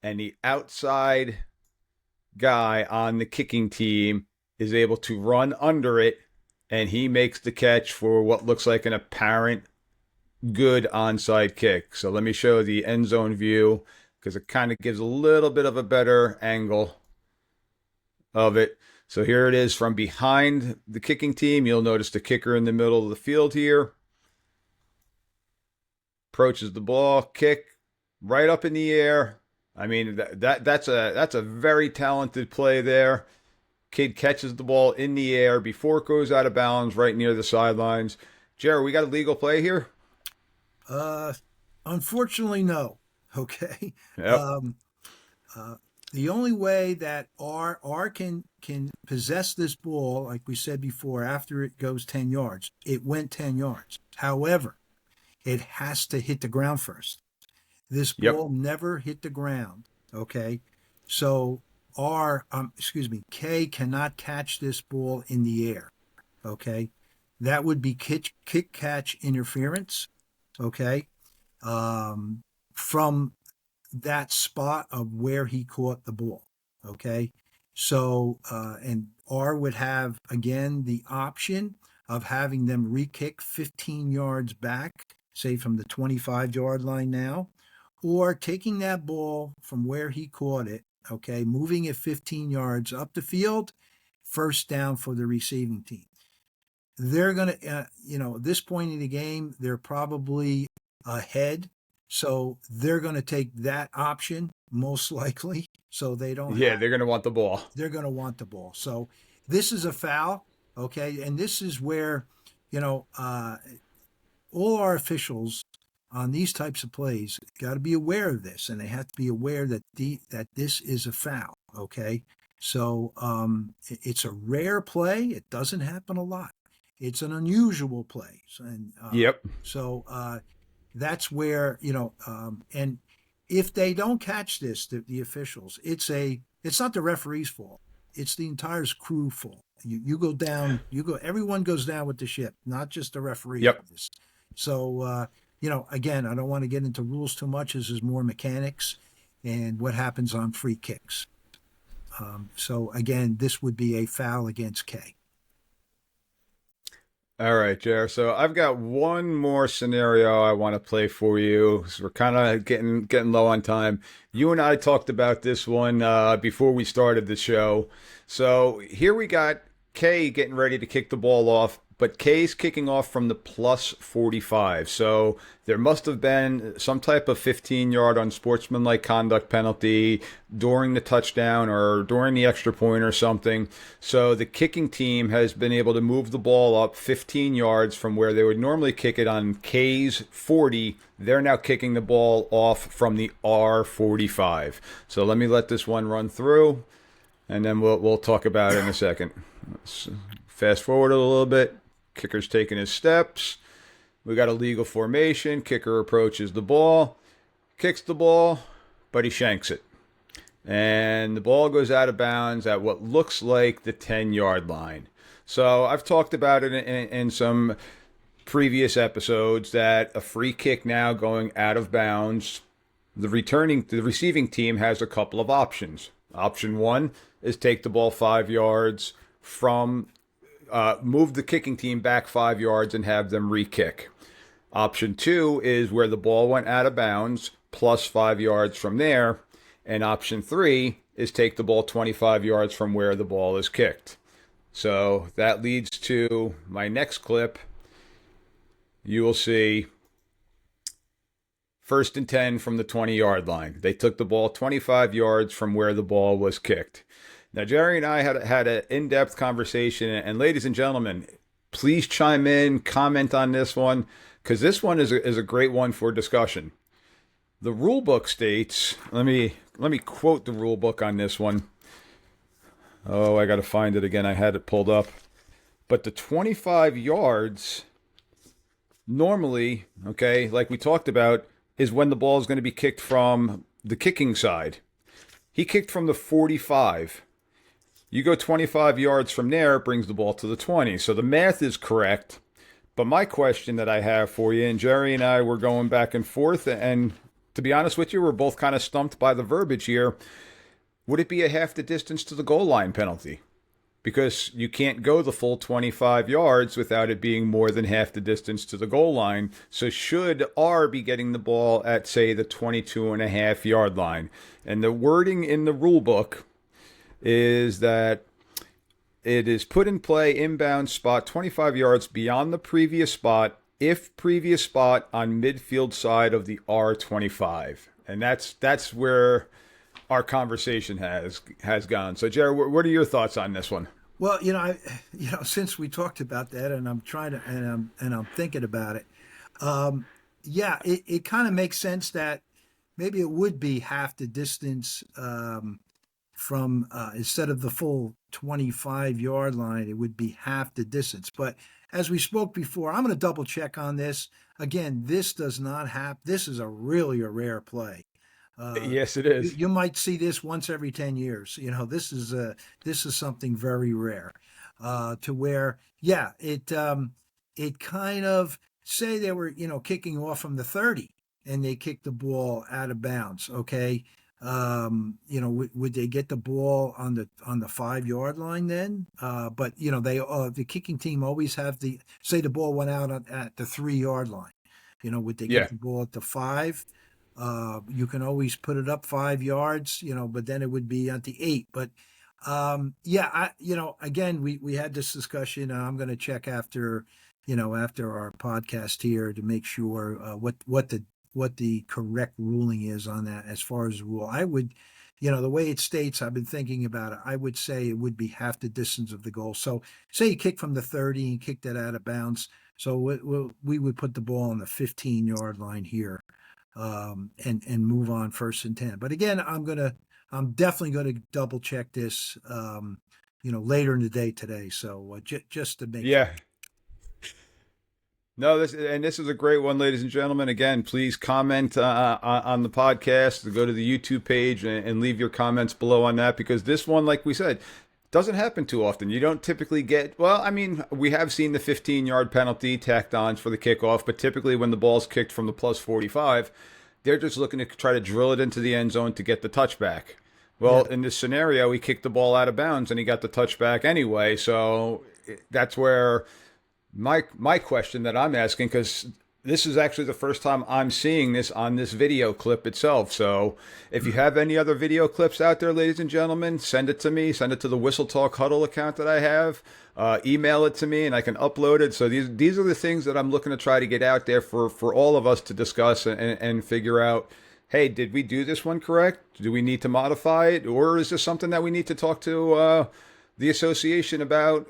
[SPEAKER 2] and the outside guy on the kicking team is able to run under it, and he makes the catch for what looks like an apparent good onside kick. So let me show the end zone view, because it kind of gives a little bit of a better angle of it. So here it is from behind the kicking team. You'll notice the kicker in the middle of the field here. Approaches the ball, kick right up in the air. I mean, that's a very talented play there. Kid catches the ball in the air before it goes out of bounds right near the sidelines. Jerry, we got a legal play here?
[SPEAKER 3] Unfortunately, no. Okay.
[SPEAKER 2] Yep.
[SPEAKER 3] The only way that R can possess this ball, like we said before, after it goes 10 yards, it went 10 yards. However, it has to hit the ground first. This ball never hit the ground. Okay. So K cannot catch this ball in the air. Okay. That would be kick catch interference. Okay. From that spot of where he caught the ball. Okay. So, and R would have, again, the option of having them re-kick 15 yards back, say from the 25-yard line now, or taking that ball from where he caught it, okay, moving it 15 yards up the field, first down for the receiving team. They're going to, at this point in the game, they're probably ahead. So they're going to take that option most likely. So they don't.
[SPEAKER 2] Yeah, they're going to want the ball.
[SPEAKER 3] They're going to want the ball. So this is a foul. Okay. And this is where, all our officials on these types of plays got to be aware of this, and they have to be aware that that this is a foul. Okay. So it's a rare play. It doesn't happen a lot. It's an unusual play. And so that's where, and if they don't catch this, the officials, it's not the referee's fault. It's the entire crew fault. You go down, everyone goes down with the ship, not just the referee.
[SPEAKER 2] Yep.
[SPEAKER 3] So, again, I don't want to get into rules too much. This is more mechanics and what happens on free kicks. So again, this would be a foul against K.
[SPEAKER 2] All right, Jer. So I've got one more scenario I want to play for you. So we're kind of getting low on time. You and I talked about this one before we started the show. So here we got K getting ready to kick the ball off, but K's kicking off from the plus 45. So there must have been some type of 15-yard unsportsmanlike conduct penalty during the touchdown or during the extra point or something. So the kicking team has been able to move the ball up 15 yards from where they would normally kick it on K's 40. They're now kicking the ball off from the R45. So let me let this one run through, and then we'll talk about it in a second. Let's fast forward a little bit. Kicker's taking his steps. We got a legal formation. Kicker approaches the ball, kicks the ball, but he shanks it. And the ball goes out of bounds at what looks like the 10-yard line. So I've talked about it in some previous episodes that a free kick now going out of bounds, the receiving team has a couple of options. Option one is take the ball 5 yards from move the kicking team back 5 yards and have them re-kick. Option two is where the ball went out of bounds plus 5 yards from there. And option three is take the ball 25 yards from where the ball is kicked. So that leads to my next clip. You will see 1st and 10 from the 20-yard line. They took the ball 25 yards from where the ball was kicked. Now, Jerry and I had an in-depth conversation, and ladies and gentlemen, please chime in, comment on this one, because this one is a great one for discussion. The rule book states, let me quote the rule book on this one. Oh, I got to find it again. I had it pulled up. But the 25 yards normally, okay, like we talked about, is when the ball is going to be kicked from the kicking side. He kicked from the 45. You go 25 yards from there, it brings the ball to the 20. So the math is correct. But my question that I have for you, and Jerry and I were going back and forth, and to be honest with you, we're both kind of stumped by the verbiage here. Would it be a half the distance to the goal line penalty? Because you can't go the full 25 yards without it being more than half the distance to the goal line. So should R be getting the ball at, say, the 22.5-yard line? And the wording in the rule book is that it is put in play inbound spot 25 yards beyond the previous spot if previous spot on midfield side of the R25. And that's where our conversation has gone. So, Jerry, what are your thoughts on this one?
[SPEAKER 3] Well, since we talked about that, and I'm trying to, and I'm thinking about it, it kind of makes sense that maybe it would be half the distance from instead of the full 25-yard line, it would be half the distance. But as we spoke before, I'm going to double check on this. Again, this does not happen. This is really a rare play.
[SPEAKER 2] Yes, it is.
[SPEAKER 3] You might see this once every 10 years. This is something very rare, to where, it kind of, say they were, kicking off from the 30 and they kicked the ball out of bounds. Okay. Would they get the ball on the 5-yard line then? But the kicking team always have say the ball went out at the 3-yard line, would they get the ball at the 5? You can always put it up 5 yards, but then it would be at the 8. But again, we had this discussion. And I'm going to check after our podcast here to make sure what the correct ruling is on that as far as the rule. I would, the way it states, I've been thinking about it. I would say it would be half the distance of the goal. So say you kick from the 30 and kick that out of bounds. So we would put the ball on the 15-yard line here. And move on 1st and 10. But again, I'm definitely going to double check this, later in the day today. So just to make
[SPEAKER 2] sure. No, this is a great one, ladies and gentlemen. Again, please comment on the podcast. Go to the YouTube page and leave your comments below on that, because this one, like we said, doesn't happen too often. You don't typically get, we have seen the 15-yard penalty tacked on for the kickoff, but typically when the ball's kicked from the plus 45, they're just looking to try to drill it into the end zone to get the touchback. Well, in this scenario, he kicked the ball out of bounds and he got the touchback anyway. So that's where my question that I'm asking, because this is actually the first time I'm seeing this on this video clip itself. So if you have any other video clips out there, ladies and gentlemen, send it to me. Send it to the Whistle Talk Huddle account that I have. Email it to me and I can upload it. So these are the things that I'm looking to try to get out there for all of us to discuss and figure out, hey, did we do this one correct? Do we need to modify it? Or is this something that we need to talk to the association about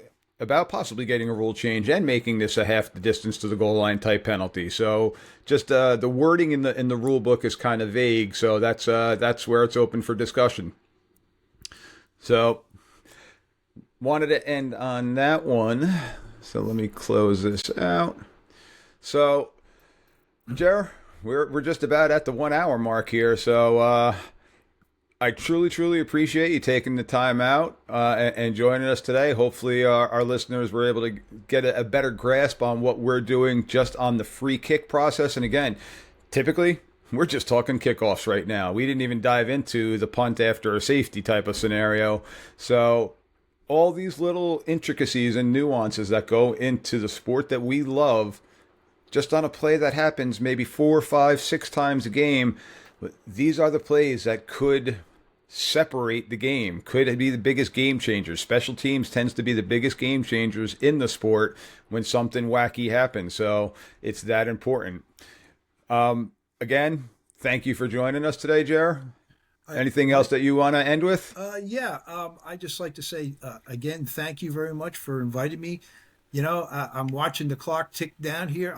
[SPEAKER 2] possibly getting a rule change and making this a half the distance to the goal line type penalty? So just the wording in the rule book is kind of vague. So that's where it's open for discussion. So wanted to end on that one. So let me close this out. So, Jer, we're just about at the 1 hour mark here. So I truly, truly appreciate you taking the time out and joining us today. Hopefully our listeners were able to get a better grasp on what we're doing just on the free kick process. And again, typically, we're just talking kickoffs right now. We didn't even dive into the punt after a safety type of scenario. So all these little intricacies and nuances that go into the sport that we love, just on a play that happens maybe 4, 5, 6 times a game, these are the plays that could separate the game, could be the biggest game changers. Special teams tends to be the biggest game changers in the sport when something wacky happens. So it's that important. Again, thank you for joining us today, Jer. Anything else that you want to end with?
[SPEAKER 3] I'd just like to say, again, thank you very much for inviting me. I'm watching the clock tick down here.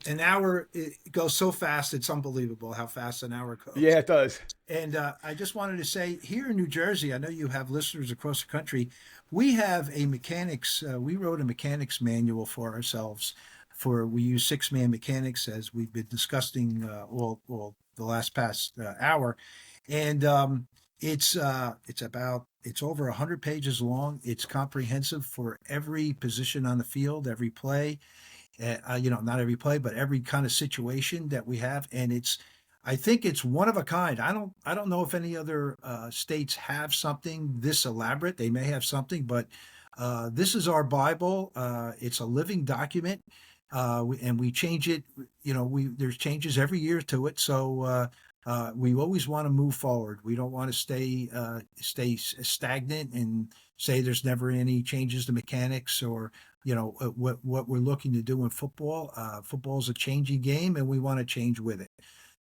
[SPEAKER 3] An hour, it goes so fast. It's unbelievable how fast an hour goes.
[SPEAKER 2] Yeah, it does.
[SPEAKER 3] And I just wanted to say, here in New Jersey, I know you have listeners across the country. We have a mechanics. We wrote a mechanics manual for ourselves. We use 6-man mechanics, as we've been discussing all the last past hour, and it's over 100 pages long. It's comprehensive for every position on the field, every play. Not every play, but every kind of situation that we have, and I think it's one of a kind. I don't know if any other states have something this elaborate. They may have something, but this is our Bible. It's a living document, and we change it. There's changes every year to it. So we always want to move forward. We don't want to stay stagnant and say there's never any changes to mechanics or what we're looking to do in football. Football is a changing game, and we want to change with it.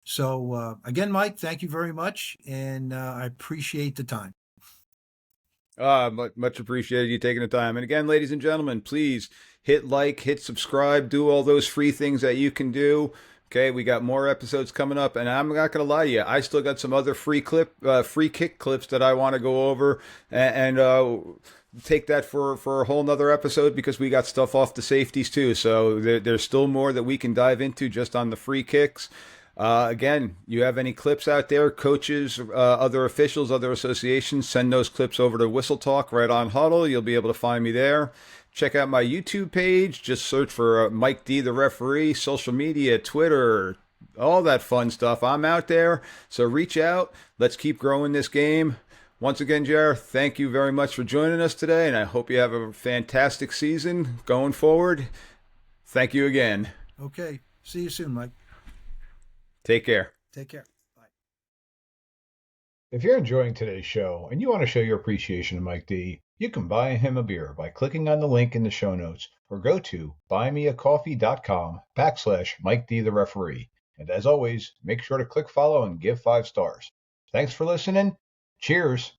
[SPEAKER 3] So again, Mike, thank you very much, and I appreciate the time.
[SPEAKER 2] Much appreciated you taking the time. And again, ladies and gentlemen, please hit like, hit subscribe, do all those free things that you can do. Okay, we got more episodes coming up, and I'm not gonna lie to you, I still got some other free kick clips that I want to go over, and take that for a whole nother episode, because we got stuff off the safeties too. So there's still more that we can dive into just on the free kicks. Again, you have any clips out there, coaches, other officials, other associations, send those clips over to Whistle Talk right on Huddle. You'll be able to find me there. Check out my YouTube page. Just search for Mike D, the referee, social media, Twitter, all that fun stuff. I'm out there, so reach out. Let's keep growing this game. Once again, Jer, thank you very much for joining us today, and I hope you have a fantastic season going forward. Thank you again.
[SPEAKER 3] Okay. See you soon, Mike.
[SPEAKER 2] Take care.
[SPEAKER 3] Take care. Bye.
[SPEAKER 1] If you're enjoying today's show and you want to show your appreciation to Mike D, you can buy him a beer by clicking on the link in the show notes or go to buymeacoffee.com/Mike D the referee. And as always, make sure to click follow and give 5 stars. Thanks for listening. Cheers.